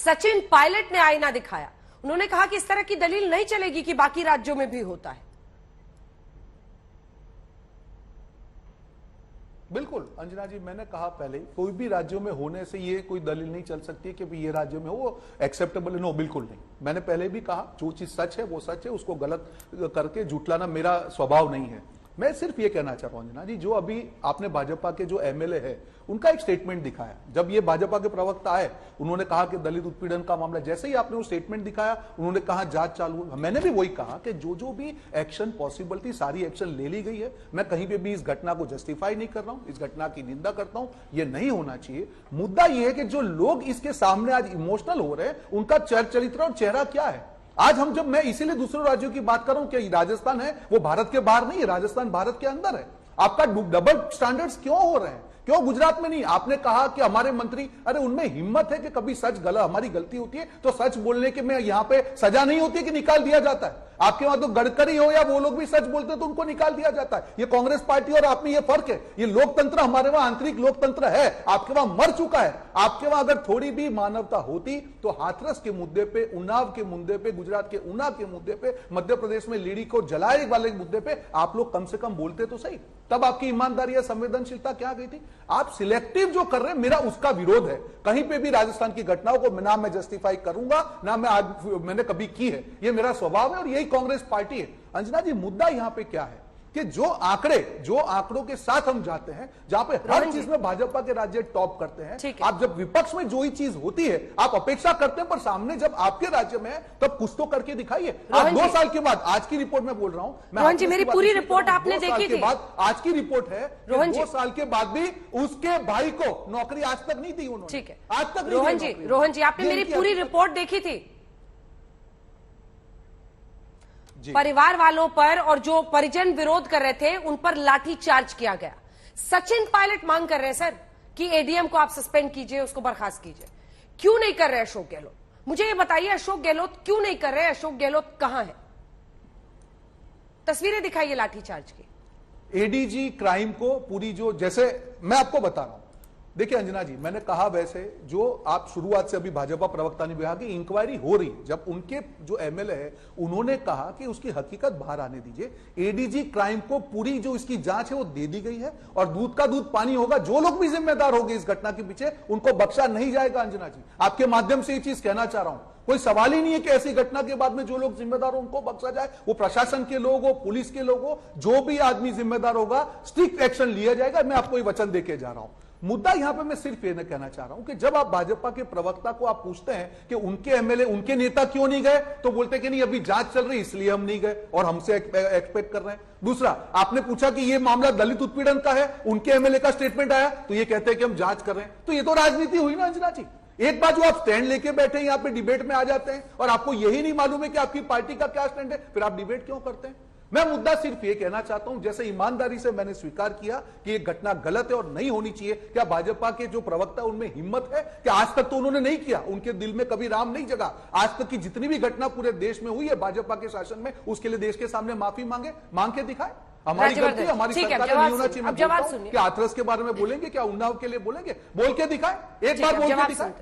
सचिन पायलट ने आईना दिखाया। उन्होंने कहा कि इस तरह की दलील नहीं चलेगी कि बाकी राज्यों में भी होता है। बिल्कुल अंजना जी, मैंने कहा पहले, कोई भी राज्यों में होने से ये कोई दलील नहीं चल सकती कि ये राज्यों में हो एक्सेप्टेबल है। नो, बिल्कुल नहीं। मैंने पहले भी कहा, जो चीज सच है वो सच है, उसको गलत करके झूठलाना मेरा स्वभाव नहीं है। मैं सिर्फ ये कहना चाह रहा हूं अंजना जी, जो अभी आपने भाजपा के जो एमएलए है उनका एक स्टेटमेंट दिखाया, जब ये भाजपा के प्रवक्ता आए उन्होंने कहा कि दलित उत्पीड़न का मामला, जैसे ही आपने वो स्टेटमेंट दिखाया उन्होंने कहा जांच चालू है। मैंने भी वही कहा कि जो भी एक्शन पॉसिबल थी सारी एक्शन ले ली गई है। मैं कहीं पे भी इस घटना को जस्टिफाई नहीं कर रहा हूं, इस घटना की निंदा करता हूं, ये नहीं होना चाहिए। मुद्दा यह है कि जो लोग इसके सामने आज इमोशनल हो रहे हैं उनका चरित्र और चेहरा क्या है। आज हम जब मैं इसीलिए दूसरे राज्यों की बात कर रहा हूं कि राजस्थान है वो भारत के बाहर नहीं है, राजस्थान भारत के अंदर है। आपका डबल स्टैंडर्ड्स क्यों हो रहे हैं? क्यों गुजरात में नहीं? आपने कहा कि हमारे मंत्री, अरे उनमें हिम्मत है कि कभी सच गलत हमारी गलती होती है तो सच बोलने के में यहां पे सजा नहीं होती कि निकाल दिया जाता है। आपके वहां तो गडकरी हो या वो लोग भी सच बोलते तो उनको निकाल दिया जाता है। ये कांग्रेस पार्टी और आप में ये फर्क है। ये लोकतंत्र, हमारे वहां आंतरिक लोकतंत्र है, आपके वहां मर चुका है। आपके वहां अगर थोड़ी भी मानवता होती तो हाथरस के मुद्दे पे, उन्नाव के मुद्दे पे, गुजरात के उन्नाव के मुद्दे पे, मध्य प्रदेश में लेडी को जलाए वाले मुद्दे पे आप लोग कम से कम बोलते तो सही। तब आपकी ईमानदारी या संवेदनशीलता क्या गई थी? आप सिलेक्टिव जो कर रहे हैं, मेरा उसका विरोध है। कहीं पे भी राजस्थान की घटनाओं को ना मैं जस्टिफाई करूंगा, ना मैंने कभी की है। ये मेरा स्वभाव है और यही कांग्रेस पार्टी है। अंजना जी, मुद्दा यहां पे क्या है कि जो आंकड़ों के साथ हम जाते हैं, जहां पे हर चीज में भाजपा के राज्य टॉप करते हैं, आप जब विपक्ष में जो ही चीज होती है आप अपेक्षा करते हैं, पर सामने जब आपके राज्य में है तब कुछ तो करके दिखाइए। आज 2 साल के बाद, आज की रिपोर्ट में बोल रहा हूं रोहन जी, मेरी पूरी रिपोर्ट आपने देखी थी। आज की रिपोर्ट है 2 साल के बाद भी उसके भाई को नौकरी आज तक नहीं दी उन्होंने। ठीक है, आज तक रोहन जी आपने मेरी पूरी रिपोर्ट देखी थी। परिवार वालों पर और जो परिजन विरोध कर रहे थे उन पर लाठी चार्ज किया गया। सचिन पायलट मांग कर रहे हैं सर कि एडीएम को आप सस्पेंड कीजिए, उसको बर्खास्त कीजिए। क्यों नहीं कर रहे अशोक गहलोत? मुझे ये बताइए, अशोक गहलोत क्यों नहीं कर रहे? अशोक गहलोत कहां है? तस्वीरें दिखाइए लाठी चार्ज की। एडीजी क्राइम को पूरी, जो जैसे मैं आपको बता रहा हूं, देखिए अंजना जी, मैंने कहा वैसे जो आप शुरुआत से अभी भाजपा प्रवक्ता ने कहा कि इंक्वायरी हो रही, जब उनके जो एमएलए है उन्होंने कहा कि उसकी हकीकत बाहर आने दीजिए। एडीजी क्राइम को पूरी जो इसकी जांच है वो दे दी गई है और दूध का दूध पानी होगा। जो लोग भी जिम्मेदार होंगे इस घटना के पीछे उनको बख्शा नहीं जाएगा। अंजना जी, आपके माध्यम से ये चीज कहना चाह रहा हूं, कोई सवाल ही नहीं है कि ऐसी घटना के बाद में जो लोग जिम्मेदार हो उनको बख्शा जाए। वो प्रशासन के लोग हो, पुलिस के लोग हो, जो भी आदमी जिम्मेदार होगा स्ट्रिक्ट एक्शन लिया जाएगा। मैं आपको ये वचन देके जा रहा हूं। मुद्दा यहां पे मैं सिर्फ ये कहना चाह रहा हूं कि जब आप भाजपा के प्रवक्ता को आप पूछते हैं कि उनके एमएलए, उनके नेता क्यों नहीं गए, तो बोलते कि नहीं अभी जांच चल रही इसलिए हम नहीं गए और हमसे एक्सपेक्ट कर रहे हैं। दूसरा, आपने पूछा कि ये मामला दलित उत्पीड़न का है, उनके एमएलए का स्टेटमेंट आया तो ये कहते हैं कि हम जांच कर रहे हैं। तो ये तो राजनीति हुई ना अंजना जी। एक बार जो आप स्टैंड लेके बैठे हैं, यहां पे डिबेट में आ जाते हैं और आपको यही नहीं मालूम है कि आपकी पार्टी का क्या स्टैंड है, फिर आप डिबेट क्यों करते हैं? मैं मुद्दा सिर्फ ये कहना चाहता हूं, जैसे ईमानदारी से मैंने स्वीकार किया कि ये घटना गलत है और नहीं होनी चाहिए। क्या भाजपा के जो प्रवक्ता उनमें हिम्मत है कि आज तक तो उन्होंने नहीं किया, उनके दिल में कभी राम नहीं जगा। आज तक की जितनी भी घटना पूरे देश में हुई है भाजपा के शासन में, उसके लिए देश के सामने माफी मांग के दिखाए। हमारी गलती, हमारी सरकार का नहीं होना चाहिए। मैं बोलता हूं कि हाथरस के बारे में बोलेंगे क्या, उन्नाव के लिए बोलेंगे, बोल के दिखाए, एक बार बोल के दिखाए।